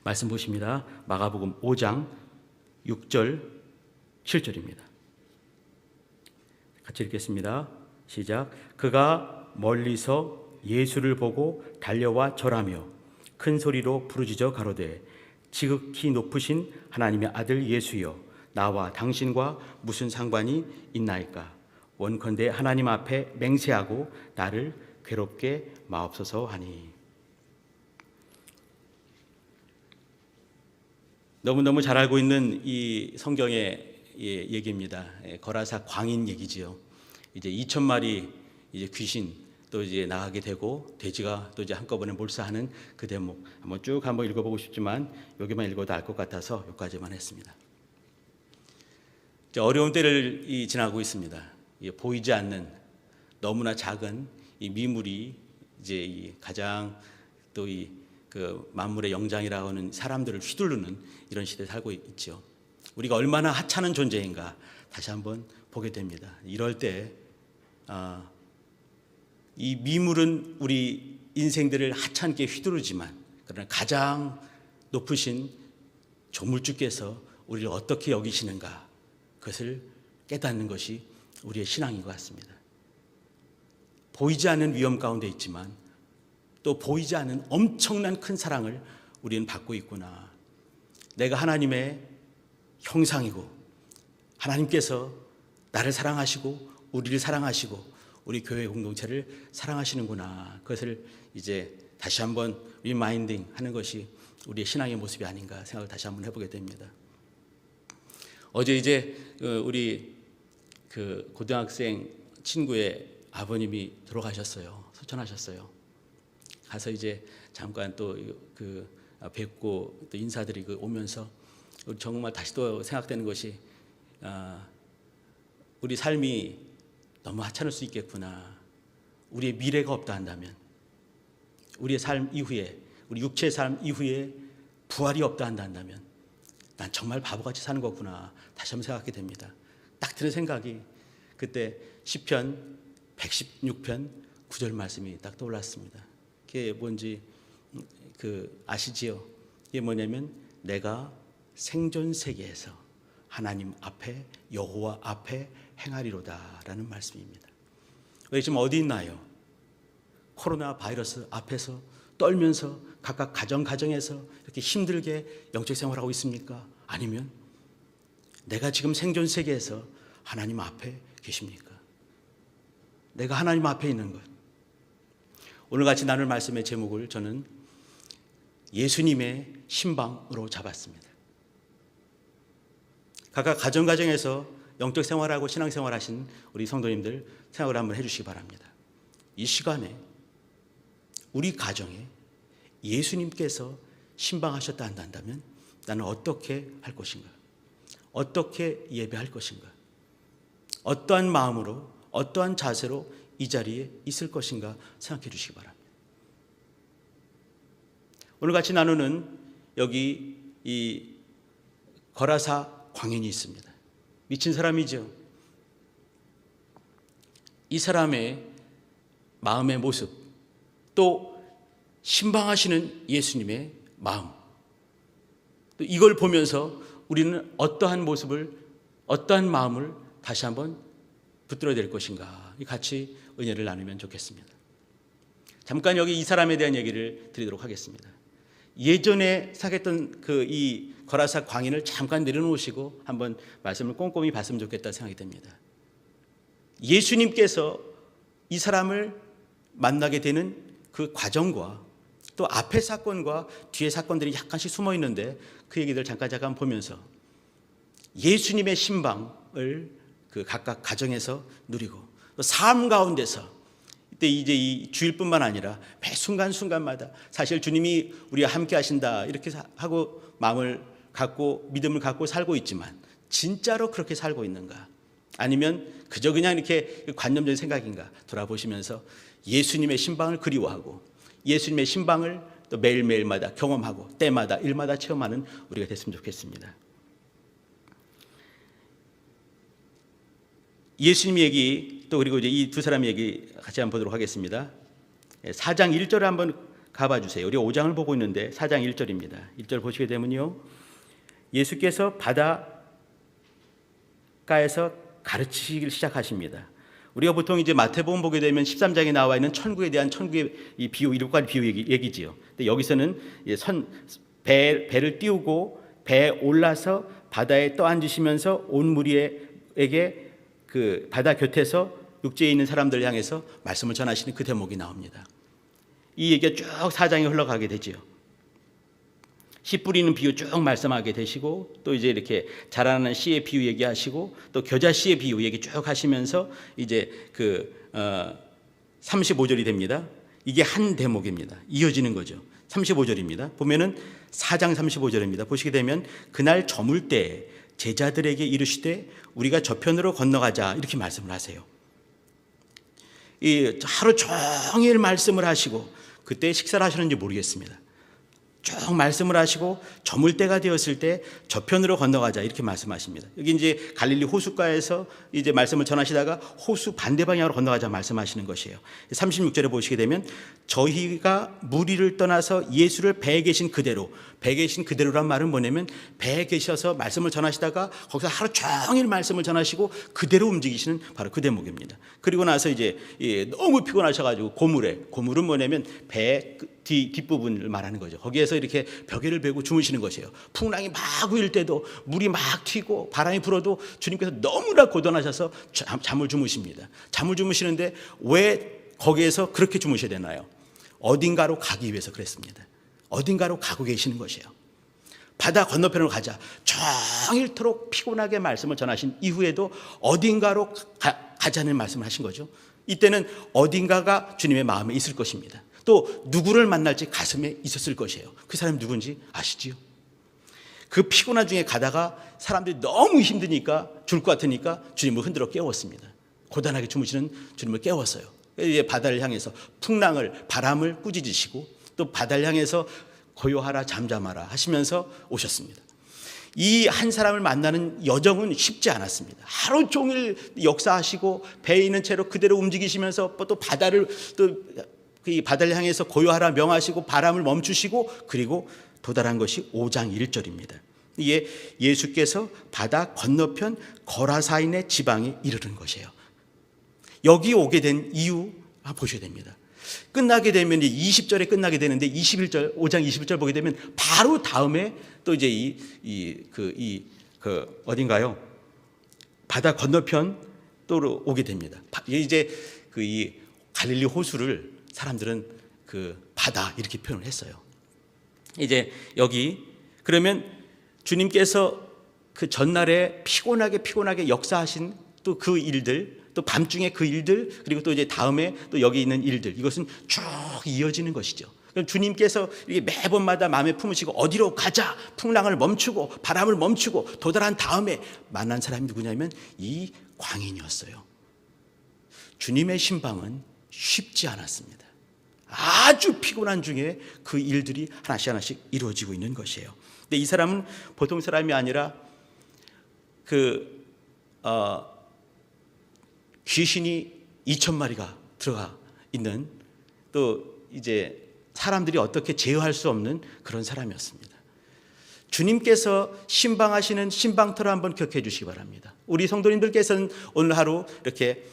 말씀 보십니다. 마가복음 5장 6절 7절입니다. 같이 읽겠습니다. 시작. 그가 멀리서 예수를 보고 달려와 절하며 큰 소리로 부르짖어 가로되 지극히 높으신 하나님의 아들 예수여, 나와 당신과 무슨 상관이 있나이까? 원컨대 하나님 앞에 맹세하고 나를 괴롭게 마옵소서 하니. 너무너무 잘 알고 있는 이 성경의 얘기입니다. 거라사 광인 얘기지요. 이제 2,000마리 이제 귀신 또 이제 나가게 되고 돼지가 또 이제 한꺼번에 몰사하는 그 대목 한번 쭉 읽어보고 싶지만 여기만 읽어도 알 것 같아서 여기까지만 했습니다. 이제 어려운 때를 지나고 있습니다. 보이지 않는 너무나 작은 이 미물이 이제 이 가장 또 그 만물의 영장이라고 하는 사람들을 휘두르는 이런 시대에 살고 있죠. 우리가 얼마나 하찮은 존재인가 다시 한번 보게 됩니다. 이럴 때 이 미물은 우리 인생들을 하찮게 휘두르지만 그러나 가장 높으신 조물주께서 우리를 어떻게 여기시는가 그것을 깨닫는 것이 우리의 신앙인 것 같습니다. 보이지 않는 위험 가운데 있지만 또 보이지 않는 엄청난 큰 사랑을 우리는 받고 있구나. 내가 하나님의 형상이고 하나님께서 나를 사랑하시고 우리를 사랑하시고 우리 교회 공동체를 사랑하시는구나. 그것을 이제 다시 한번 리마인딩 하는 것이 우리의 신앙의 모습이 아닌가 생각을 다시 한번 해보게 됩니다. 어제 이제 우리 그 고등학생 친구의 아버님이 돌아가셨어요. 소천하셨어요. 가서 이제 잠깐 또 그 뵙고 또 인사드리고 오면서 정말 다시 또 생각되는 것이 우리 삶이 너무 하찮을 수 있겠구나. 우리의 미래가 없다 한다면, 우리의 삶 이후에, 우리 육체의 삶 이후에 부활이 없다 한다면 난 정말 바보같이 사는 거구나. 다시 한번 생각하게 됩니다. 딱 드는 생각이 그때 시편 116편 9절 말씀이 딱 떠올랐습니다. 그게 뭔지 아시지요? 이게 뭐냐면 내가 생존 세계에서 하나님 앞에 여호와 앞에 행하리로다라는 말씀입니다. 왜 지금 어디 있나요? 코로나 바이러스 앞에서 떨면서 각각 가정에서 이렇게 힘들게 영적 생활하고 있습니까? 아니면 내가 지금 생존 세계에서 하나님 앞에 계십니까? 내가 하나님 앞에 있는 것. 오늘 같이 나눌 말씀의 제목을 저는 예수님의 신방으로 잡았습니다. 각각 가정에서 영적 생활하고 신앙생활 하신 우리 성도님들 생각을 한번 해주시기 바랍니다. 이 시간에 우리 가정에 예수님께서 신방하셨다 한다면 나는 어떻게 할 것인가? 어떻게 예배할 것인가? 어떠한 마음으로 어떠한 자세로 이 자리에 있을 것인가 생각해 주시기 바랍니다. 오늘 같이 나누는 여기 이 거라사 광인이 있습니다. 미친 사람이죠. 이 사람의 마음의 모습, 또 신방하시는 예수님의 마음, 또 이걸 보면서 우리는 어떠한 모습을, 어떠한 마음을 다시 한번 붙들어야 될 것인가 같이 은혜를 나누면 좋겠습니다. 잠깐 여기 이 사람에 대한 얘기를 드리도록 하겠습니다. 예전에 사귀었던 이 거라사 광인을 잠깐 내려놓으시고 한번 말씀을 꼼꼼히 봤으면 좋겠다 생각이 됩니다. 예수님께서 이 사람을 만나게 되는 그 과정과 또 앞의 사건과 뒤의 사건들이 약간씩 숨어 있는데 그 얘기들 잠깐 보면서 예수님의 신방을 그 각각 가정에서 누리고 또 삶 가운데서 이때 이제 이 주일뿐만 아니라 매 순간순간마다 사실 주님이 우리와 함께 하신다 이렇게 하고 마음을 갖고 믿음을 갖고 살고 있지만 진짜로 그렇게 살고 있는가? 아니면 그저 그냥 이렇게 관념적인 생각인가? 돌아보시면서 예수님의 신방을 그리워하고 예수님의 신방을 또 매일매일마다 경험하고 때마다 일마다 체험하는 우리가 됐으면 좋겠습니다. 예수님 얘기 또 그리고 이제 이 두 사람 얘기 같이 한번 보도록 하겠습니다. 4장 1절을 한번 가봐 주세요. 우리 5장을 보고 있는데 4장 1절입니다. 1절 보시게 되면요. 예수께서 바닷가에서 가르치시기 시작하십니다. 우리가 보통 이제 마태복음 보게 되면 13장에 나와 있는 천국에 대한 천국의 이 비유, 일곱 가지 비유 얘기지요. 근데 여기서는 배를 띄우고 배에 올라서 바다에 떠앉으시면서 온 무리에게 그 바다 곁에서 육지에 있는 사람들 향해서 말씀을 전하시는 그 대목이 나옵니다. 이 얘기가 쭉 4장에 흘러가게 되지요. 씨 뿌리는 비유 쭉 말씀하게 되시고, 또 이제 이렇게 자라나는 씨의 비유 얘기하시고, 또 겨자 씨의 비유 얘기 쭉 하시면서 이제 35절이 됩니다. 이게 한 대목입니다. 이어지는 거죠. 35절입니다. 보면은 4장 35절입니다. 보시게 되면 그날 저물 때 제자들에게 이르시되 우리가 저편으로 건너가자, 이렇게 말씀을 하세요. 이 하루 종일 말씀을 하시고, 그때 식사를 하시는지 모르겠습니다. 쭉 말씀을 하시고 저물 때가 되었을 때 저편으로 건너가자, 이렇게 말씀하십니다. 여기 이제 갈릴리 호숫가에서 이제 말씀을 전하시다가 호수 반대 방향으로 건너가자 말씀하시는 것이에요. 36절에 보시게 되면 저희가 무리를 떠나서 예수를 배에 계신 그대로란 말은 뭐냐면 배에 계셔서 말씀을 전하시다가 거기서 하루 종일 말씀을 전하시고 그대로 움직이시는 바로 그 대목입니다. 그리고 나서 이제 너무 피곤하셔가지고 고물은 뭐냐면 배 뒷부분을 말하는 거죠. 거기에서 이렇게 벽에를 베고 주무시는 것이에요. 풍랑이 막 후일 때도 물이 막 튀고 바람이 불어도 주님께서 너무나 고단하셔서 잠을 주무십니다. 잠을 주무시는데 왜 거기에서 그렇게 주무셔야 되나요? 어딘가로 가기 위해서 그랬습니다. 어딘가로 가고 계시는 것이에요. 바다 건너편으로 가자. 종일토록 피곤하게 말씀을 전하신 이후에도 어딘가로 가자는 말씀을 하신 거죠. 이때는 어딘가가 주님의 마음에 있을 것입니다. 또 누구를 만날지 가슴에 있었을 것이에요. 그 사람이 누군지 아시지요? 그 피곤한 중에 가다가 사람들이 너무 힘드니까 죽을 것 같으니까 주님을 흔들어 깨웠습니다. 고단하게 주무시는 주님을 깨웠어요. 이제 바다를 향해서 바람을 꾸짖으시고 또 바다를 향해서 고요하라 잠잠하라 하시면서 오셨습니다. 이 한 사람을 만나는 여정은 쉽지 않았습니다. 하루 종일 역사하시고 배에 있는 채로 그대로 움직이시면서 또 바다를 향해서 고요하라 명하시고 바람을 멈추시고, 그리고 도달한 것이 5장 1절입니다. 이게 예수께서 바다 건너편 거라사인의 지방에 이르는 것이에요. 여기 오게 된 이유 보셔야 됩니다. 끝나게 되면 20절에 끝나게 되는데 21절, 5장 21절 보게 되면 바로 다음에 또 이제 어딘가요? 바다 건너편 또 오게 됩니다. 이제 이 갈릴리 호수를 사람들은 바다 이렇게 표현을 했어요. 이제 여기 그러면 주님께서 그 전날에 피곤하게 역사하신 또 그 일들, 또 밤중에 그 일들, 그리고 또 이제 다음에 또 여기 있는 일들, 이것은 쭉 이어지는 것이죠. 그럼 주님께서 이게 매번마다 마음에 품으시고 어디로 가자, 풍랑을 멈추고 바람을 멈추고 도달한 다음에 만난 사람이 누구냐면 이 광인이었어요. 주님의 신방은 쉽지 않았습니다. 아주 피곤한 중에 그 일들이 하나씩 이루어지고 있는 것이에요. 근데 이 사람은 보통 사람이 아니라 귀신이 2,000마리가 들어가 있는, 또 이제 사람들이 어떻게 제어할 수 없는 그런 사람이었습니다. 주님께서 신방하시는 신방터를 한번 기억해 주시기 바랍니다. 우리 성도님들께서는 오늘 하루 이렇게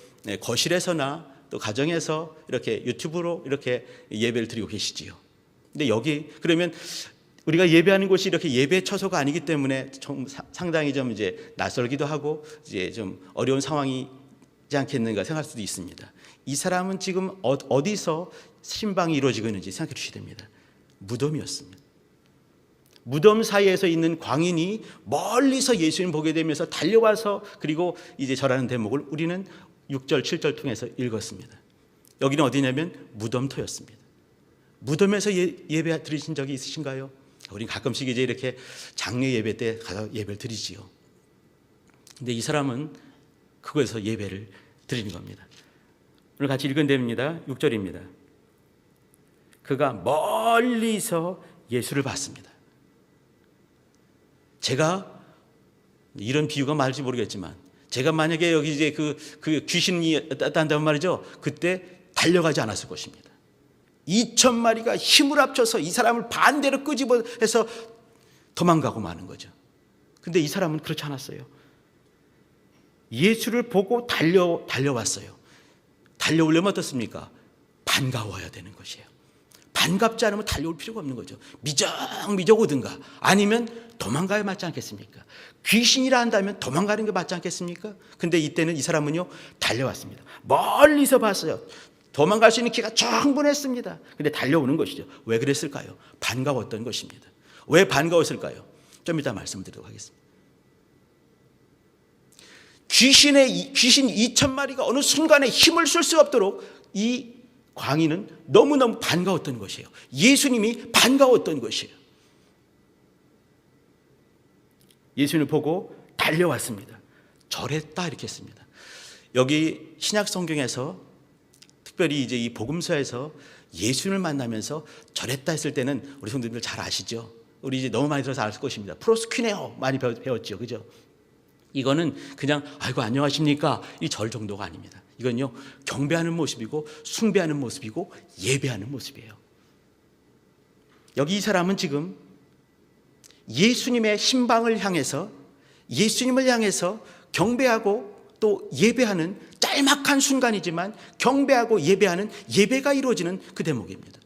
거실에서나 또 가정에서 이렇게 유튜브로 이렇게 예배를 드리고 계시지요. 근데 여기 그러면 우리가 예배하는 곳이 이렇게 예배 처소가 아니기 때문에 좀 상당히 좀 이제 낯설기도 하고 이제 좀 어려운 상황이지 않겠는가 생각할 수도 있습니다. 이 사람은 지금 어디서 신방이 이루어지고 있는지 생각해 주셔야 됩니다. 무덤이었습니다. 무덤 사이에서 있는 광인이 멀리서 예수님 보게 되면서 달려와서 그리고 이제 절하는 대목을 우리는 6절, 7절 통해서 읽었습니다. 여기는 어디냐면 무덤터였습니다. 무덤에서 예배 드리신 적이 있으신가요? 우리 가끔씩 이제 이렇게 장례 예배 때 가서 예배를 드리지요. 근데 이 사람은 그곳에서 예배를 드리는 겁니다. 오늘 같이 읽은 데입니다. 6절입니다. 그가 멀리서 예수를 봤습니다. 제가 이런 비유가 맞을지 모르겠지만 제가 만약에 여기 이제 그 귀신이 딴다면 말이죠. 그때 달려가지 않았을 것입니다. 2,000마리가 힘을 합쳐서 이 사람을 반대로 끄집어내서 도망가고 마는 거죠. 근데 이 사람은 그렇지 않았어요. 예수를 보고 달려왔어요. 달려오려면 어떻습니까? 반가워야 되는 것이에요. 반갑지 않으면 달려올 필요가 없는 거죠. 미적미적 오든가 아니면 도망가야 맞지 않겠습니까? 귀신이라 한다면 도망가는 게 맞지 않겠습니까? 근데 이때는 이 사람은요, 달려왔습니다. 멀리서 봤어요. 도망갈 수 있는 기가 충분했습니다. 근데 달려오는 것이죠. 왜 그랬을까요? 반가웠던 것입니다. 왜 반가웠을까요? 좀 이따 말씀드리도록 하겠습니다. 귀신 2,000마리가 어느 순간에 힘을 쓸 수 없도록 이 광인은 너무너무 반가웠던 것이에요. 예수님이 반가웠던 것이에요. 예수님을 보고 달려왔습니다. 절했다 이렇게 했습니다. 여기 신약 성경에서 특별히 이제 이 복음서에서 예수님을 만나면서 절했다 했을 때는 우리 성도님들 잘 아시죠? 우리 이제 너무 많이 들어서 알 것입니다. 프로스퀴네오 많이 배웠죠, 그죠? 이거는 그냥 아이고 안녕하십니까 이 절 정도가 아닙니다. 이건요, 경배하는 모습이고 숭배하는 모습이고 예배하는 모습이에요. 여기 이 사람은 지금 예수님의 신방을 향해서 예수님을 향해서 경배하고 또 예배하는 짤막한 순간이지만 경배하고 예배하는 예배가 이루어지는 그 대목입니다.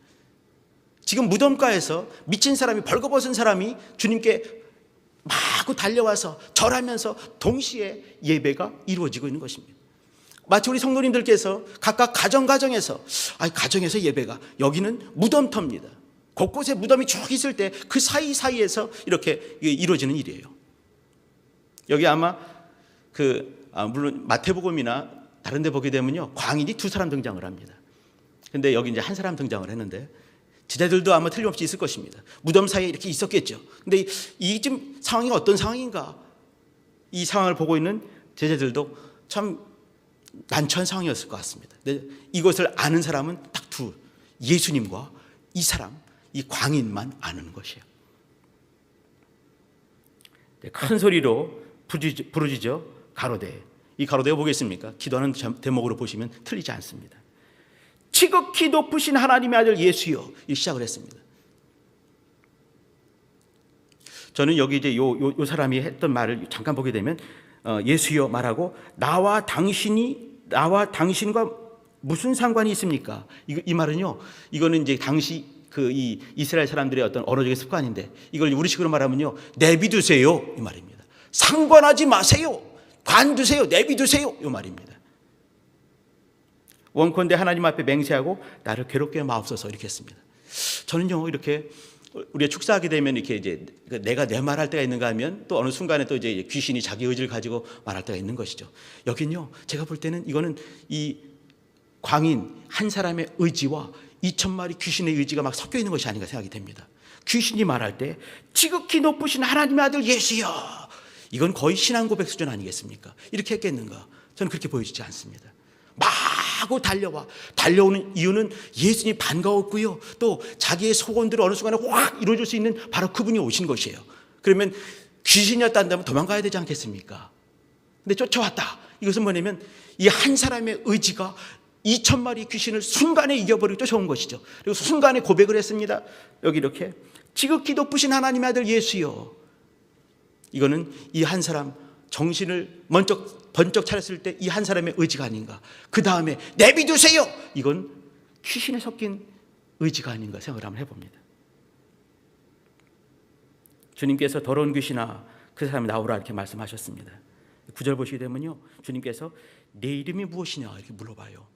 지금 무덤가에서 미친 사람이 벌거벗은 사람이 주님께 마구 달려와서 절하면서 동시에 예배가 이루어지고 있는 것입니다. 마치 우리 성도님들께서 각각 가정에서 가정에서 예배가 여기는 무덤터입니다. 곳곳에 무덤이 쭉 있을 때 그 사이사이에서 이렇게 이루어지는 일이에요. 여기 아마 물론 마태복음이나 다른 데 보게 되면요, 광인이 2사람 등장을 합니다. 근데 여기 이제 1사람 등장을 했는데 제자들도 아마 틀림없이 있을 것입니다. 무덤 사이에 이렇게 있었겠죠. 근데 이 지금 상황이 어떤 상황인가? 이 상황을 보고 있는 제자들도 참 난처한 상황이었을 것 같습니다. 근데 이것을 아는 사람은 딱 예수님과 이 사람, 이 광인만 아는 것이에요. 큰 소리로 부르짖어 가로되. 이 가로대가 보겠습니까? 기도하는 대목으로 보시면 틀리지 않습니다. 지극히 높으신 하나님의 아들 예수여, 이 시작을 했습니다. 저는 여기 이제 요 사람이 했던 말을 잠깐 보게 되면 예수여 말하고 나와 당신과 무슨 상관이 있습니까? 이 말은요, 이거는 이제 당시 이 이스라엘 사람들의 어떤 언어적인 습관인데 이걸 우리식으로 말하면요, 내비두세요 이 말입니다. 상관하지 마세요, 관두세요, 내비두세요 이 말입니다. 원컨대 하나님 앞에 맹세하고 나를 괴롭게 마옵소서 이렇게 했습니다. 저는요, 이렇게 우리가 축사하게 되면 이렇게 이제 내가 내 말할 때가 있는가 하면 또 어느 순간에 또 이제 귀신이 자기 의지를 가지고 말할 때가 있는 것이죠. 여긴요, 제가 볼 때는 이거는 이 광인 한 사람의 의지와 2,000마리 귀신의 의지가 막 섞여 있는 것이 아닌가 생각이 됩니다. 귀신이 말할 때 지극히 높으신 하나님의 아들 예수여, 이건 거의 신앙 고백 수준 아니겠습니까? 이렇게 했겠는가? 저는 그렇게 보여지지 않습니다. 마구 달려오는 이유는 예수님이 반가웠고요, 또 자기의 소원들을 어느 순간에 확 이루어질 수 있는 바로 그분이 오신 것이에요. 그러면 귀신이었다 한다면 도망가야 되지 않겠습니까? 근데 쫓아왔다. 이것은 뭐냐면 이 한 사람의 의지가 2,000마리 귀신을 순간에 이겨버리고 쫓아온 것이죠. 그리고 순간에 고백을 했습니다. 여기 이렇게 지극히 높으신 하나님의 아들 예수여. 이거는 이 한 사람 정신을 번쩍 차렸을 때 이 한 사람의 의지가 아닌가. 그 다음에 내비두세요, 이건 귀신에 섞인 의지가 아닌가 생각을 한번 해봅니다. 주님께서 더러운 귀신아 그 사람이 나오라 이렇게 말씀하셨습니다. 9절 보시게 되면요, 주님께서 내 이름이 무엇이냐 이렇게 물어봐요.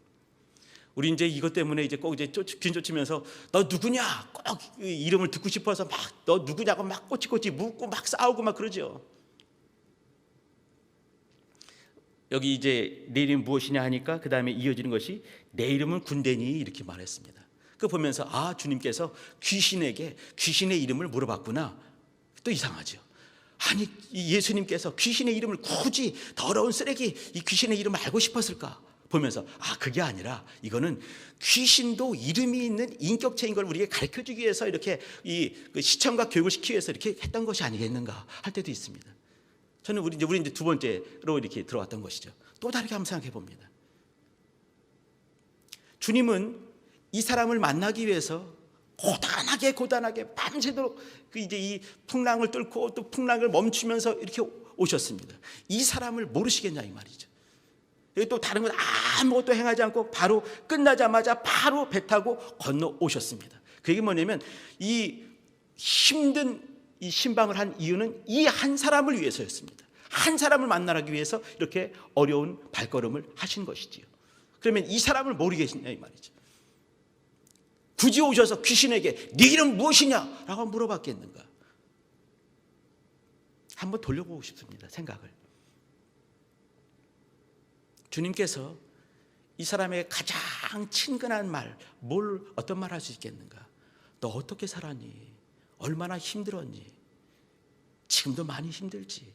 우리 이제 이것 때문에 이제 꼭 이제 귀신 쫓으면서 너 누구냐 꼭 이름을 듣고 싶어서 막 너 누구냐고 막 꼬치꼬치 묻고 막 싸우고 막 그러죠. 여기 이제 내 이름이 무엇이냐 하니까 그 다음에 이어지는 것이 내 이름은 군대니 이렇게 말했습니다. 그거 보면서 주님께서 귀신에게 귀신의 이름을 물어봤구나. 또 이상하죠. 아니 예수님께서 귀신의 이름을 굳이 더러운 쓰레기 이 귀신의 이름을 알고 싶었을까 보면서 그게 아니라 이거는 귀신도 이름이 있는 인격체인 걸 우리에게 가르쳐주기 위해서 이렇게 이 시청과 교육을 시키기 위해서 이렇게 했던 것이 아니겠는가 할 때도 있습니다. 저는 우리 이제 두 번째로 이렇게 들어왔던 것이죠. 또 다르게 한번 생각해 봅니다. 주님은 이 사람을 만나기 위해서 고단하게 밤새도록 이제 이 풍랑을 뚫고 또 풍랑을 멈추면서 이렇게 오셨습니다. 이 사람을 모르시겠냐 이 말이죠. 또 다른 건 아무것도 행하지 않고 바로 끝나자마자 바로 배 타고 건너 오셨습니다. 그게 뭐냐면 이 힘든 이 신방을 한 이유는 이 한 사람을 위해서였습니다. 한 사람을 만나기 위해서 이렇게 어려운 발걸음을 하신 것이지요. 그러면 이 사람을 모르겠냐 이 말이죠. 굳이 오셔서 귀신에게 네 이름 무엇이냐 라고 물어봤겠는가. 한번 돌려보고 싶습니다. 생각을. 주님께서 이 사람에게 가장 친근한 말, 어떤 말 할 수 있겠는가. 너 어떻게 살았니? 얼마나 힘들었니? 지금도 많이 힘들지.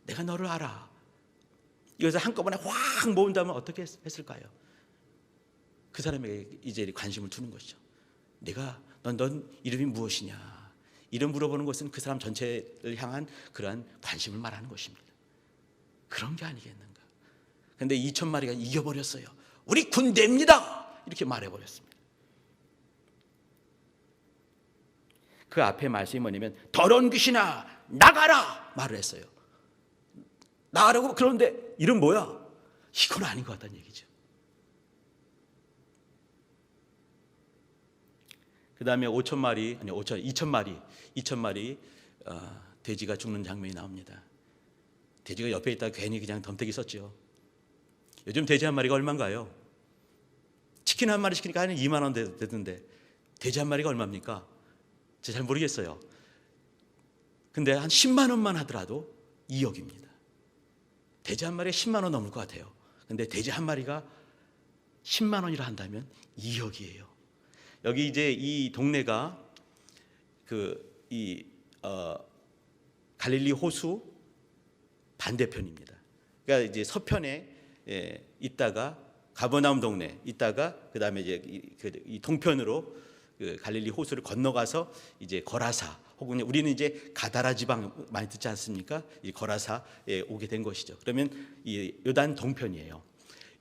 내가 너를 알아. 이것을 한꺼번에 확 모은다면 어떻게 했을까요? 그 사람에게 이제 관심을 두는 것이죠. 넌 이름이 무엇이냐? 이름 물어보는 것은 그 사람 전체를 향한 그러한 관심을 말하는 것입니다. 그런 게 아니겠는가? 그런데 2,000마리가 이겨버렸어요. 우리 군대입니다. 이렇게 말해버렸습니다. 그 앞에 말씀이 뭐냐면 더러운 귀신아 나가라 말을 했어요. 나가라고. 그런데 이름 뭐야? 이건 아닌 것 같다는 얘기죠. 그 다음에 2,000마리 돼지가 죽는 장면이 나옵니다. 돼지가 옆에 있다가 괜히 그냥 덤태기 썼죠. 요즘 돼지 한 마리가 얼마인가요? 치킨 한 마리 시키니까 한 2만 원 되던데 돼지 한 마리가 얼마입니까? 제가 잘 모르겠어요. 근데 한 10만 원만 하더라도 2억입니다. 돼지 한 마리에 10만 원 넘을 것 같아요. 근데 돼지 한 마리가 10만 원이라 한다면 2억이에요. 여기 이제 이 동네가 갈릴리 호수 반대편입니다. 그러니까 이제 서편에 있다가 가버나움 동네 있다가 그 다음에 이제 이 동편으로 갈릴리 호수를 건너가서 이제 거라사 혹은 우리는 이제 가다라 지방 많이 듣지 않습니까? 이 거라사에 오게 된 것이죠. 그러면 이 요단 동편이에요.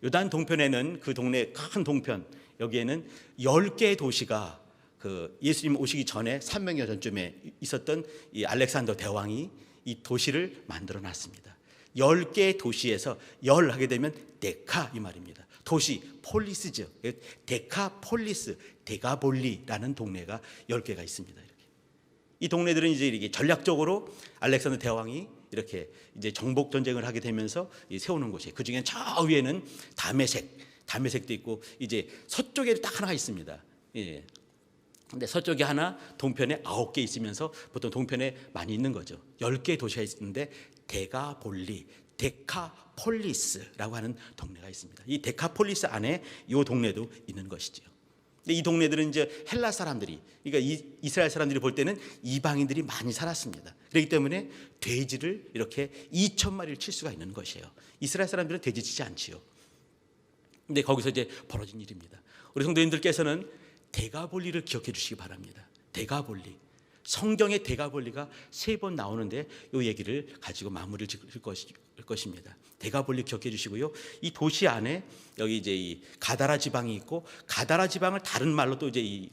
요단 동편에는 그 동네 큰 동편 여기에는 10개의 도시가 예수님 오시기 전에 300여 전쯤에 있었던 이 알렉산더 대왕이 이 도시를 만들어 놨습니다. 10개의 도시에서 열 하게 되면 데카 이 말입니다. 도시 폴리스죠. 데카폴리스 데가볼리라는 동네가 10개가 있습니다. 이렇게. 이 동네들은 이제 이렇게 전략적으로 알렉산더 대왕이 이렇게 이제 정복 전쟁을 하게 되면서 세우는 곳이에요. 그 중에 저 위에는 다메섹도 있고 이제 서쪽에 딱 하나가 있습니다. 예. 근데 서쪽에 하나, 동편에 9개 있으면서 보통 동편에 많이 있는 거죠. 10개의 도시가 있는데 데카폴리스라고 하는 동네가 있습니다. 이 데카폴리스 안에 이 동네도 있는 것이죠. 근데 이 동네들은 이제 헬라 사람들이, 그러니까 이스라엘 사람들이 볼 때는 이방인들이 많이 살았습니다. 그렇기 때문에 돼지를 이렇게 2,000마리를 칠 수가 있는 것이에요. 이스라엘 사람들은 돼지 치지 않지요. 근데 거기서 이제 벌어진 일입니다. 우리 성도님들께서는 데가볼리를 기억해 주시기 바랍니다. 데가볼리. 성경의 데가볼리가 3번 나오는데 이 얘기를 가지고 마무리를 지을 것입니다. 데가볼리 기억해 주시고요. 이 도시 안에 여기 이제 이 가다라 지방이 있고 가다라 지방을 다른 말로 또 이제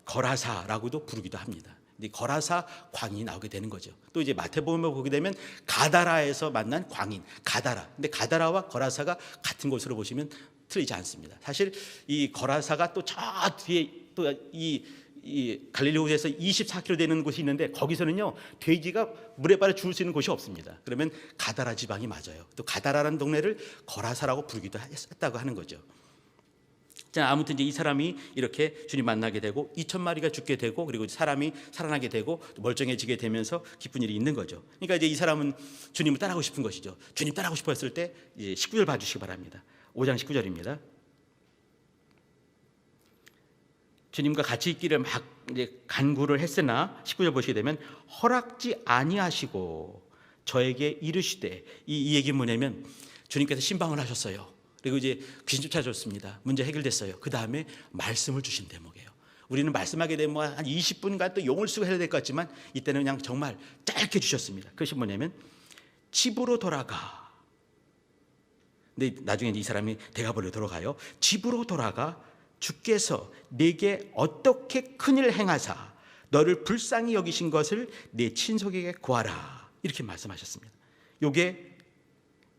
거라사라고도 부르기도 합니다. 이 거라사 광인이 나오게 되는 거죠. 또 이제 마태복음을 보게 되면 가다라에서 만난 광인, 가다라. 근데 가다라와 거라사가 같은 곳으로 보시면 틀리지 않습니다. 사실 이 거라사가 또 저 뒤에 또 이 갈릴리 호수에서 24km 되는 곳이 있는데 거기서는요 돼지가 물에 빠져 죽을 수 있는 곳이 없습니다. 그러면 가다라 지방이 맞아요. 또 가다라라는 동네를 거라사라고 부르기도 했다고 하는 거죠. 자, 아무튼 이제 이 사람이 이렇게 주님 만나게 되고 2,000마리가 죽게 되고 그리고 사람이 살아나게 되고 멀쩡해지게 되면서 기쁜 일이 있는 거죠. 그러니까 이제 이 사람은 주님을 따라가고 싶은 것이죠. 주님 따라가고 싶어 했을 때 이제 19절 봐주시기 바랍니다. 5장 19절입니다. 주님과 같이 있기를 막 이제 간구를 했으나 19절 보시게 되면 허락지 아니하시고 저에게 이르시되 이 얘기는 뭐냐면 주님께서 신방을 하셨어요. 그리고 이제 귀신 쫓아줬습니다. 문제 해결됐어요. 그 다음에 말씀을 주신 대목이에요. 우리는 말씀하게 되면 한 20분간 또 용을 쓰고 해야 될 것 같지만 이때는 그냥 정말 짧게 주셨습니다. 그것이 뭐냐면 집으로 돌아가. 근데 나중에 이 사람이 데가볼리로 돌아가요. 집으로 돌아가 주께서 내게 어떻게 큰일 행하사 너를 불쌍히 여기신 것을 내 친속에게 구하라. 이렇게 말씀하셨습니다. 요게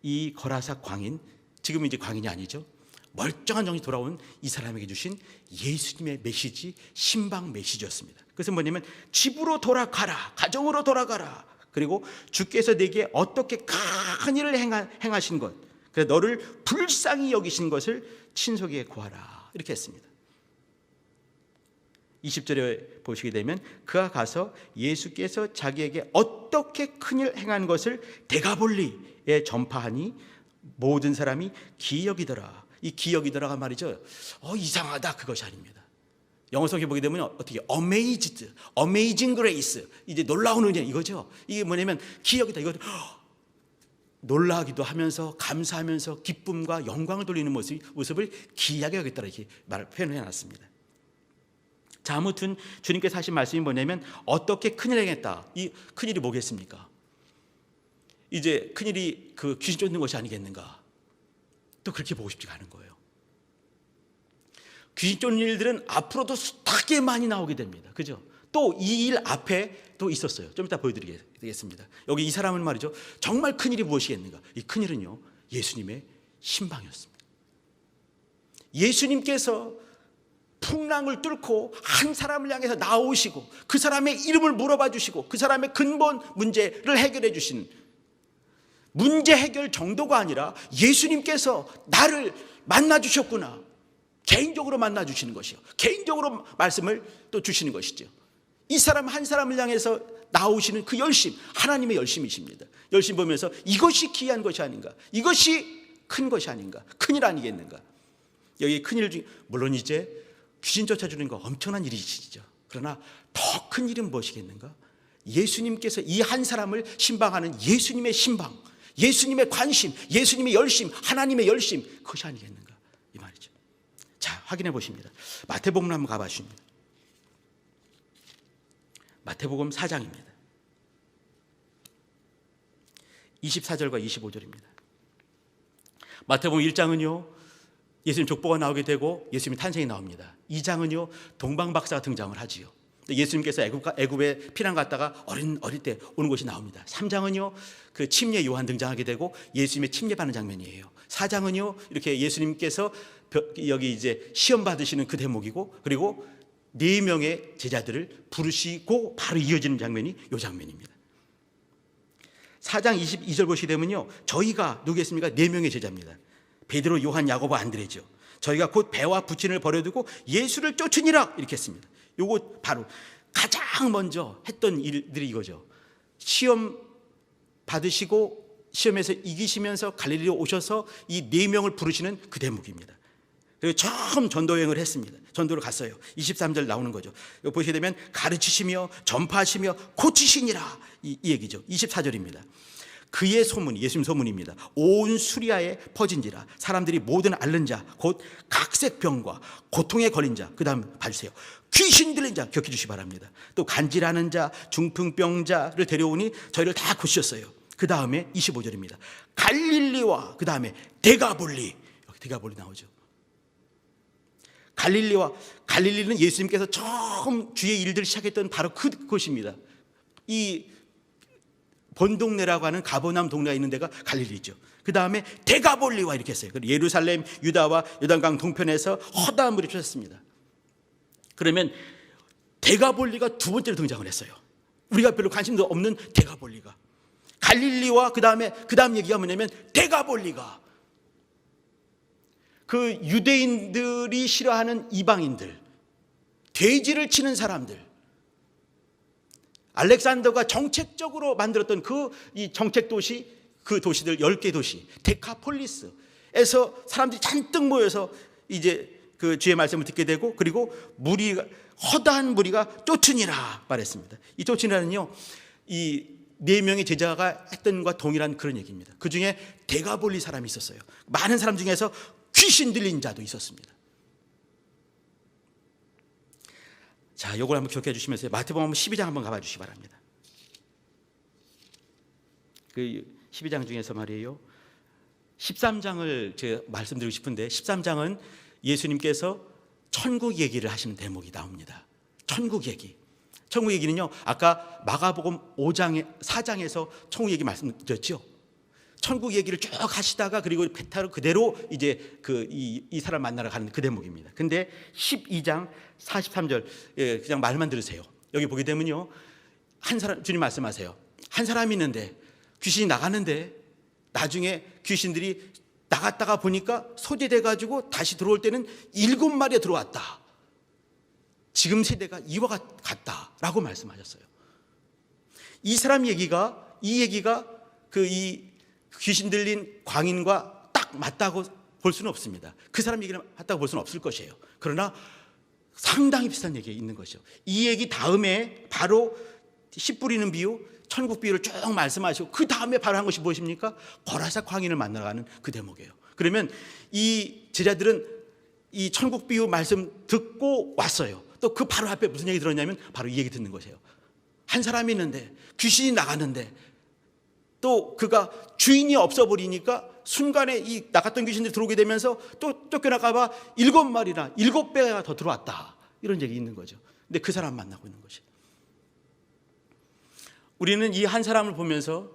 이 거라사 광인, 지금은 이제 광인이 아니죠. 멀쩡한 정신이 돌아온 이 사람에게 주신 예수님의 메시지, 신방 메시지였습니다. 그것은 뭐냐면 집으로 돌아가라, 가정으로 돌아가라. 그리고 주께서 내게 어떻게 큰 일을 행하신 것, 그래서 너를 불쌍히 여기신 것을 친속에게 구하라. 이렇게 했습니다. 20절에 보시게 되면 그가 가서 예수께서 자기에게 어떻게 큰일 행한 것을 데가볼리에 전파하니 모든 사람이 기여기더라. 이 기여기더라가 말이죠, 이상하다, 그것이 아닙니다. 영어 성경 보게 되면 어떻게 amazed, amazing grace, 이제 놀라운 은혜, 이거죠. 이게 뭐냐면 기여기다, 이거 놀라기도 하면서 감사하면서 기쁨과 영광을 돌리는 모습을 기이하게 여겼더라, 이렇게 표현을 해놨습니다. 자, 아무튼 주님께서 하신 말씀이 뭐냐면 어떻게 큰일 행했다. 이 큰일이 뭐겠습니까? 이제 큰일이 그 귀신 쫓는 것이 아니겠는가? 또 그렇게 보고 싶지가 않은 거예요. 귀신 쫓는 일들은 앞으로도 숱하게 많이 나오게 됩니다. 그죠? 또 이 일 앞에 또 있었어요. 좀 이따 보여드리겠습니다. 여기 이 사람은 말이죠, 정말 큰일이 무엇이겠는가? 이 큰일은요, 예수님의 신방이었습니다. 예수님께서 풍랑을 뚫고 한 사람을 향해서 나오시고 그 사람의 이름을 물어봐 주시고 그 사람의 근본 문제를 해결해 주신, 문제 해결 정도가 아니라 예수님께서 나를 만나 주셨구나, 개인적으로 만나 주시는 것이요, 개인적으로 말씀을 또 주시는 것이죠. 이 사람 한 사람을 향해서 나오시는 그 열심, 하나님의 열심이십니다. 열심 보면서 이것이 귀한 것이 아닌가, 이것이 큰 것이 아닌가, 큰일 아니겠는가. 여기 큰일 중에 물론 이제 귀신 쫓아주는 거 엄청난 일이시죠. 그러나 더 큰 일은 무엇이겠는가? 예수님께서 이 한 사람을 신방하는 예수님의 신방, 예수님의 관심, 예수님의 열심, 하나님의 열심, 그것이 아니겠는가, 이 말이죠. 자, 확인해 보십니다. 마태복음 한번 가봐 주십니다. 마태복음 4장입니다. 24절과 25절입니다. 마태복음 1장은요 예수님 족보가 나오게 되고 예수님 탄생이 나옵니다. 2장은요 동방박사가 등장을 하지요. 예수님께서 애굽에 피난 갔다가 어릴 때 오는 것이 나옵니다. 3장은요 그 침례 요한 등장하게 되고 예수님의 침례받는 장면이에요. 4장은요 이렇게 예수님께서 여기 이제 시험 받으시는 그 대목이고, 그리고 4명의 제자들을 부르시고 바로 이어지는 장면이 이 장면입니다. 4장 22절 보시게 되면요, 저희가 누구겠습니까? 4명의 제자입니다. 베드로, 요한, 야고보, 안드레죠. 저희가 곧 배와 부친을 버려두고 예수를 쫓으니라, 이렇게 했습니다. 요거 바로 가장 먼저 했던 일들이 이거죠. 시험 받으시고 시험에서 이기시면서 갈릴리로 오셔서 이 4명을 부르시는 그 대목입니다. 그리고 처음 전도 여행을 했습니다. 전도를 갔어요. 23절 나오는 거죠. 여기 보시게 되면 가르치시며 전파하시며 고치시니라, 이 얘기죠. 24절입니다. 그의 소문이, 예수님 소문입니다, 온 수리아에 퍼진지라 사람들이 모든 앓는 자 곧 각색병과 고통에 걸린 자, 그 다음 봐주세요, 귀신 들린 자 기억해 주시기 바랍니다. 또 간질하는 자, 중풍병자를 데려오니 저희를 다 고치셨어요. 그 다음에 25절입니다. 갈릴리와 그 다음에 데가볼리, 여기 데가볼리 나오죠. 갈릴리는 예수님께서 처음 주의 일들을 시작했던 바로 그곳입니다. 이 본동네라고 하는 가버나움 동네가 있는 데가 갈릴리죠. 그 다음에 데가볼리와 이렇게 했어요. 예루살렘, 유다와 요단강 동편에서 허다한 물이 쫓았습니다. 그러면 데가볼리가 두 번째로 등장을 했어요. 우리가 별로 관심도 없는 데가볼리가, 갈릴리와 그 다음 얘기가 뭐냐면 데가볼리가, 그 유대인들이 싫어하는 이방인들, 돼지를 치는 사람들, 알렉산더가 정책적으로 만들었던 이 정책 도시, 그 도시들 10개 도시 데카폴리스에서 사람들이 잔뜩 모여서 이제 그 주의 말씀을 듣게 되고, 그리고 허다한 무리가 쫓으니라 말했습니다. 이 쫓으니라는요 이 4명의 제자가 했던 것과 동일한 그런 얘기입니다. 그 중에 데가볼리 사람이 있었어요. 많은 사람 중에서 귀신 들린 자도 있었습니다. 자, 이걸 한번 기억해 주시면서 마태복음 12장 한번 가봐 주시기 바랍니다. 그 12장 중에서 말이에요, 13장을 제가 말씀드리고 싶은데, 13장은 예수님께서 천국 얘기를 하시는 대목이 나옵니다. 천국 얘기. 천국 얘기는요, 아까 마가복음 4장에서 천국 얘기 말씀드렸죠. 천국 얘기를 쭉 하시다가 그리고 베타로 그대로 이제 이 사람 만나러 가는 그 대목입니다. 근데 12장 43절, 그냥 말만 들으세요. 여기 보게 되면요, 한 사람, 주님 말씀하세요. 한 사람이 있는데 귀신이 나가는데 나중에 귀신들이 나갔다가 보니까 소재돼 가지고 다시 들어올 때는 7마리가 들어왔다. 지금 세대가 이와 같다라고 말씀하셨어요. 이 사람 얘기가, 이 얘기가 이 귀신 들린 광인과 딱 맞다고 볼 수는 없습니다. 그 사람 얘기를 맞다고 볼 수는 없을 것이에요. 그러나 상당히 비슷한 얘기가 있는 것이죠. 이 얘기 다음에 바로 씨 뿌리는 비유, 천국 비유를 쭉 말씀하시고 그 다음에 바로 한 것이 무엇입니까? 거라사 광인을 만나러 가는 그 대목이에요. 그러면 이 제자들은 이 천국 비유 말씀 듣고 왔어요. 또 그 바로 앞에 무슨 얘기 들었냐면 바로 이 얘기 듣는 것이에요. 한 사람이 있는데 귀신이 나가는데 또 그가 주인이 없어버리니까 순간에 이 나갔던 귀신들이 들어오게 되면서 또 쫓겨나가 7마리나 7배가 더 들어왔다. 이런 얘기 있는 거죠. 근데 그 사람 만나고 있는 것이에요. 우리는 이 한 사람을 보면서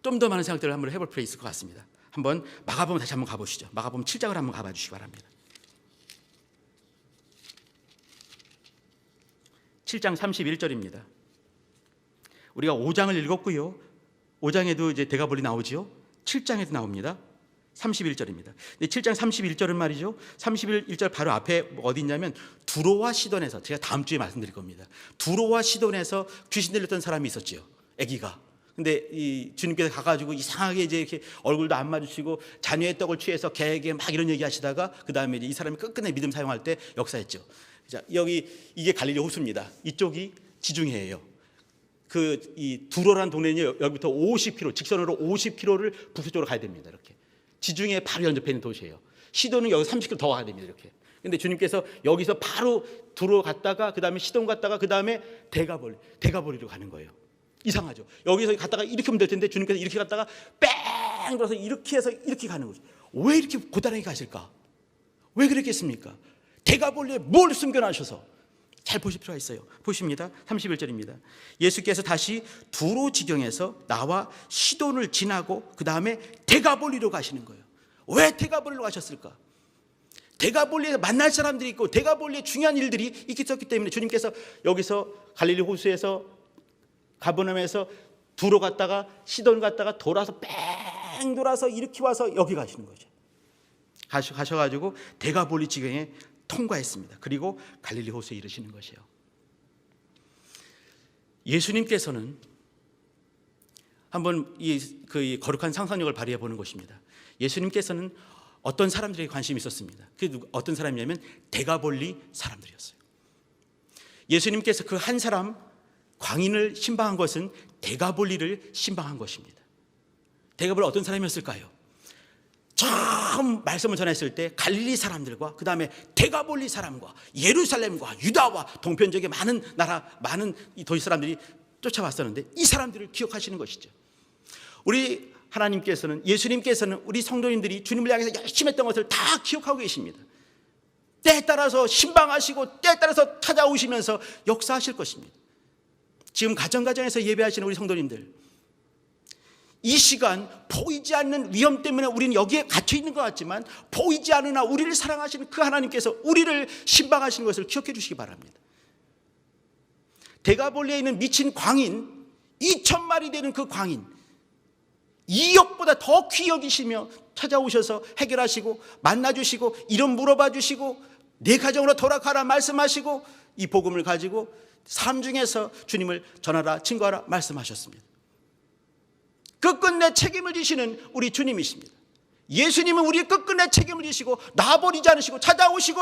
좀 더 많은 생각들을 한번 해볼 필요가 있을 것 같습니다. 한번 마가복음 다시 한번 가보시죠. 마가복음 7장을 한번 가봐 주시기 바랍니다. 7장 31절입니다. 우리가 5장을 읽었고요. 5장에도 이제 대가볼이 나오지요. 7장에도 나옵니다. 31절입니다. 7장 31절은 말이죠. 31절 바로 앞에 어디 있냐면 두로와 시돈에서, 제가 다음 주에 말씀드릴 겁니다. 두로와 시돈에서 귀신 들렸던 사람이 있었지요. 아기가. 근데 이 주님께서 가가지고 이상하게 이제 이렇게 얼굴도 안 마주치고 자녀의 떡을 취해서 개에게 막 이런 얘기 하시다가 그 다음에 이제 이 사람이 끝끝내 믿음 사용할 때 역사했죠. 자, 여기 이게 갈릴리 호수입니다. 이쪽이 지중해예요. 이 두로라는 동네는 여기부터 50km, 직선으로 50km를 북서쪽으로 가야 됩니다. 이렇게. 지중해 바로 연접해 있는 도시예요. 시돈은 여기 30km 더 가야 됩니다. 이렇게. 근데 여기서 바로 두로 갔다가 그 다음에 시돈 갔다가 그 다음에 대가볼리로 가는 거예요. 이상하죠. 여기서 갔다가 이렇게 하면 될 텐데 주님께서 이렇게 갔다가 뺑 돌아서 이렇게 해서 이렇게 가는 거죠. 왜 이렇게 고단하게 가실까? 왜 그랬겠습니까? 대가볼리에 뭘 숨겨놔셔서. 잘 보실 필요가 있어요. 보십니다. 31절입니다. 예수께서 다시 두로 지경에서 나와 시돈을 지나고 그 다음에 대가볼리로 가시는 거예요. 왜 대가볼리로 가셨을까? 대가볼리에 만날 사람들이 있고 대가볼리에 중요한 일들이 있었기 때문에 주님께서 여기서 갈릴리 호수에서 가버나움에서 두로 갔다가 시돈 갔다가 돌아서 뺑 돌아서 이렇게 와서 여기 가시는 거죠. 가셔가지고 대가볼리 지경에 통과했습니다. 그리고 갈릴리 호수에 이르시는 것이에요. 예수님께서는 한번 이 거룩한 상상력을 발휘해 보는 것입니다. 예수님께서는 어떤 사람들에게 관심이 있었습니다. 그게 어떤 사람이냐면 대가볼리 사람들이었어요. 예수님께서 그 한 사람 광인을 신방한 것은 대가볼리를 신방한 것입니다. 대가볼리 어떤 사람이었을까요? 처음 말씀을 전했을 때 갈릴리 사람들과 그 다음에 대가볼리 사람과 예루살렘과 유다와 동편 지역의 많은 나라, 많은 이 도시 사람들이 쫓아왔었는데 이 사람들을 기억하시는 것이죠. 우리 하나님께서는, 예수님께서는 우리 성도님들이 주님을 향해서 열심히 했던 것을 다 기억하고 계십니다. 때에 따라서 신방하시고 때에 따라서 찾아오시면서 역사하실 것입니다. 지금 가정에서 예배하시는 우리 성도님들, 이 시간 보이지 않는 위험 때문에 우리는 여기에 갇혀 있는 것 같지만 보이지 않으나 우리를 사랑하시는 그 하나님께서 우리를 신방하시는 것을 기억해 주시기 바랍니다. 대가볼리에 있는 미친 광인, 2,000마리 되는 그 광인, 2억보다 더 귀히 여기시며 찾아오셔서 해결하시고 만나주시고 이름 물어봐 주시고 내 가정으로 돌아가라 말씀하시고 이 복음을 가지고 삶 중에서 주님을 전하라 증거하라 말씀하셨습니다. 끝끝내 책임을 지시는 우리 주님이십니다. 예수님은 우리의 끝끝내 책임을 지시고 놔버리지 않으시고 찾아오실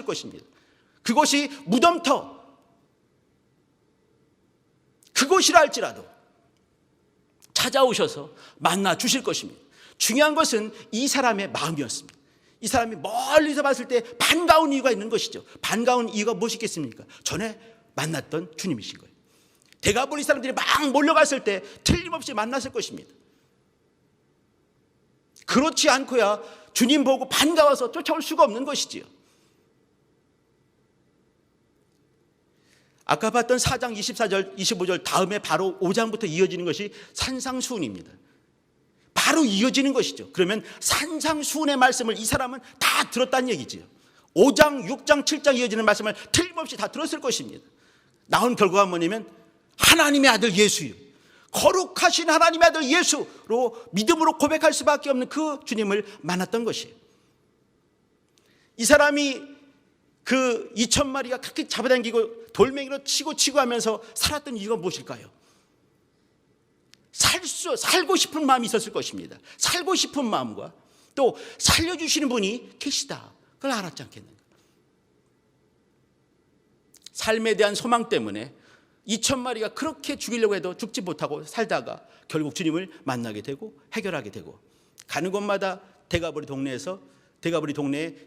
것입니다. 그것이 무덤터, 그곳이라 할지라도 찾아오셔서 만나 주실 것입니다. 중요한 것은 이 사람의 마음이었습니다. 이 사람이 멀리서 봤을 때 반가운 이유가 있는 것이죠. 반가운 이유가 무엇이겠습니까? 전에 만났던 주님이신 거예요. 대가볼리 사람들이 막 몰려갔을 때 틀림없이 만났을 것입니다. 그렇지 않고야 주님 보고 반가워서 쫓아올 수가 없는 것이지요. 아까 봤던 4장 24절 25절 다음에 바로 5장부터 이어지는 것이 산상수훈입니다. 바로 이어지는 것이죠. 그러면 산상수훈의 말씀을 이 사람은 다 들었다는 얘기지요. 5장 6장 7장 이어지는 말씀을 틀림없이 다 들었을 것입니다. 나온 결과가 뭐냐면 하나님의 아들 예수요, 거룩하신 하나님의 아들 예수로 믿음으로 고백할 수밖에 없는 그 주님을 만났던 것이에요. 이 사람이 그 2,000마리가 그렇게 잡아당기고 돌멩이로 치고 하면서 살았던 이유가 무엇일까요? 살고 싶은 마음이 있었을 것입니다. 살고 싶은 마음과 또 살려주시는 분이 계시다, 그걸 알았지 않겠는가. 삶에 대한 소망 때문에 2,000마리가 그렇게 죽이려고 해도 죽지 못하고 살다가 결국 주님을 만나게 되고 해결하게 되고, 가는 곳마다 대가버리 동네에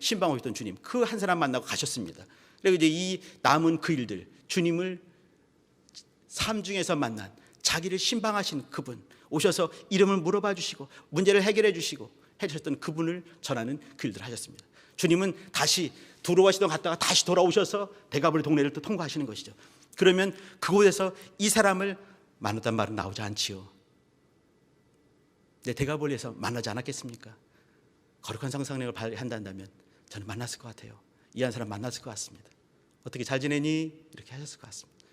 신방하고 있던 주님, 그 한 사람 만나고 가셨습니다. 그리고 이제 이 남은 그 일들, 주님을 삶 중에서 만난 자기를 신방하신 그분 오셔서 이름을 물어봐 주시고 문제를 해결해 주시고 해주셨던 그분을 전하는 그 일들을 하셨습니다. 주님은 다시 두로와시던 갔다가 다시 돌아오셔서 대가버리 동네를 또 통과하시는 것이죠. 그러면 그곳에서 이 사람을 만났단 말은 나오지 않지요. 내 대가버리에서 만나지 않았겠습니까? 거룩한 상상력을 발휘한다면 저는 만났을 것 같아요. 이 한 사람 만났을 것 같습니다. 어떻게 잘 지내니? 이렇게 하셨을 것 같습니다.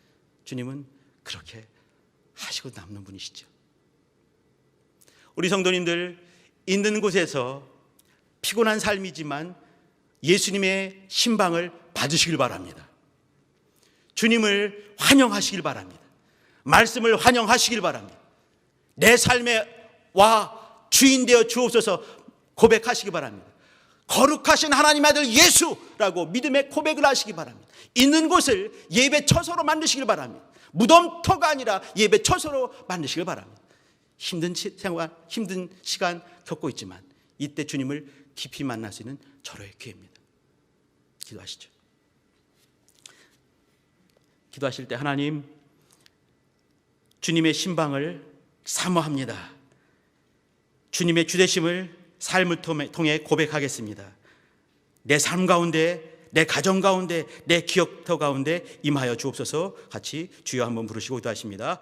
주님은 그렇게 하시고 남는 분이시죠. 우리 성도님들, 있는 곳에서 피곤한 삶이지만 예수님의 신방을 받으시길 바랍니다. 주님을 환영하시길 바랍니다. 말씀을 환영하시길 바랍니다. 내 삶의 와 주인 되어 주옵소서 고백하시기 바랍니다. 거룩하신 하나님의 아들 예수라고 믿음의 고백을 하시기 바랍니다. 있는 곳을 예배 처소로 만드시길 바랍니다. 무덤터가 아니라 예배 처소로 만드시길 바랍니다. 힘든 생활, 힘든 시간 겪고 있지만 이때 주님을 깊이 만날 수 있는 절호의 기회입니다. 기도하시죠. 기도하실 때 하나님, 주님의 신방을 사모합니다. 주님의 주되심을 삶을 통해 고백하겠습니다. 내 삶 가운데, 내 가정 가운데, 내 기억터 가운데 임하여 주옵소서. 같이 주여 한번 부르시고 기도하십니다.